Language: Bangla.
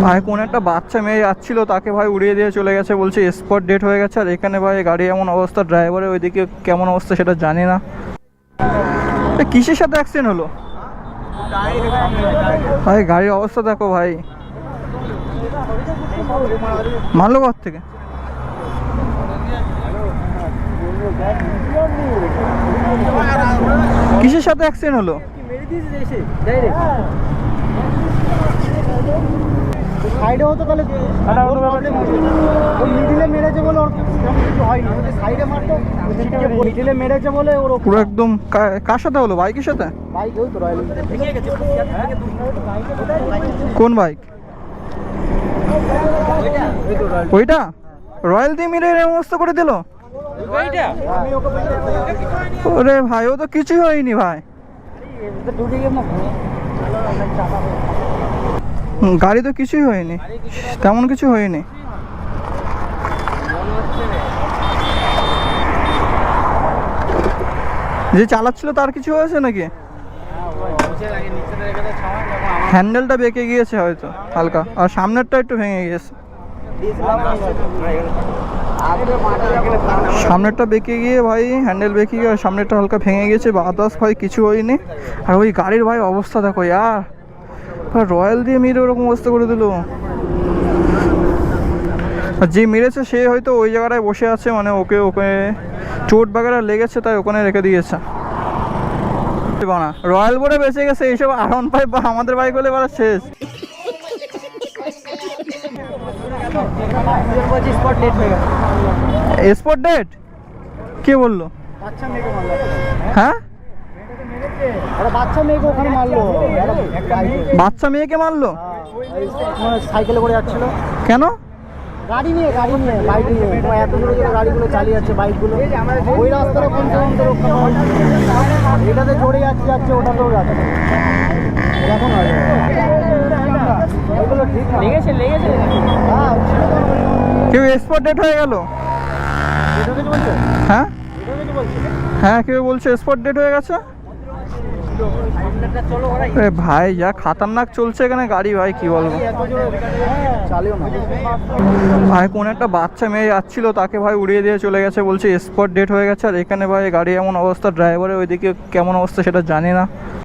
ভাই কোন একটা বাচ্চা মেয়ে যাচ্ছিল, তাকে ভাই উড়িয়ে দিয়ে চলে গেছে, বলছে স্পট ডেট হয়ে গেছে। আর এখানে ভাই গাড়ি এমন অবস্থা, ড্রাইভারের ওইদিকে কেমন অবস্থা সেটা জানি না। কিসের সাথে অ্যাক্সিডেন্ট হলো ভাই? গাড়ির অবস্থা দেখো ভাই, মারলো ঘর থেকে। কিসের সাথে অ্যাক্সিডেন্ট হলো? সাইডে হতো তাহলে মিডিলে মেরেছে বলে ওর কিছু হয়নি, সাইডে মারতো মিডিলে মেরেছে বলে ওর পুরো একদম। কার সাথে হলো? বাইকের সাথে? বাইক ওই তো রয়্যাল। কোন বাইক? ওইটা রয়্যাল দিয়ে মেরে এরকম অবস্থা করে দিল। ওরে ভাই, ও তো কিছুই হয়নি ভাই, গাড়ি তো কিছুই হয়নি, তেমন কিছু হয়নি। যে চালাচ্ছিল তার কিছু হয়েছে নাকি? হ্যান্ডেলটা বেঁকে গিয়েছে হয়তো হালকা, আর সামনেরটা একটু ভেঙে গিয়েছে। সামনেরটা বেঁকে গিয়ে ভাই, হ্যান্ডেল বেঁকে গিয়ে সামনেরটা হালকা ভেঙে গেছে, বাতাস ভাই কিছু হয়নি। আর ওই গাড়ির ভাই অবস্থা দেখো ইয়ার, রয়্যাল দিয়ে মেরে ওরকম অবস্থা করে দিল। যে মেরেছে সে হয়তো ওই জায়গাটায় বসে আছে, মানে ওকে চোট বাগেরা লেগেছে তাই ওখানে রেখে দিয়েছে। রয়্যাল বোর্ডে বেঁচে গেছে, এইসব R15 বা আমাদের বাইক হলে এবার শেষ। স্পট ডেট কে বললো? হ্যাঁ, বাচ্চা মেয়েকে ওখানে মারলো। বাচ্চা মেয়েকে মারলো? সাইকেলে করে যাচ্ছিল। কেন? গাড়ি নিয়ে বাইক নিয়ে এত জোরে জোরে গাড়িগুলো চালিয়ে যাচ্ছে, বাইকগুলো ওই রাস্তাটা কমতে কমতে রক্ষা পাওয়া, এটাতে জোরে যাচ্ছে ওটাতেও যাচ্ছে। এখন লেগেছে কেউ স্পট ডেট হয়ে গেল? হ্যাঁ হ্যাঁ, কেউ বলছে স্পট ডেট হয়ে গেছে। ভাই যা খাতারনাক চলছে এখানে গাড়ি, ভাই কি বলবো। ভাই কোন একটা বাচ্চা মেয়ে যাচ্ছিল, তাকে ভাই উড়িয়ে দিয়ে চলে গেছে, বলছে স্পট ডেট হয়ে গেছে। আর এখানে ভাই গাড়ি এমন অবস্থা, ড্রাইভারের ওইদিকে কেমন অবস্থা সেটা জানি না।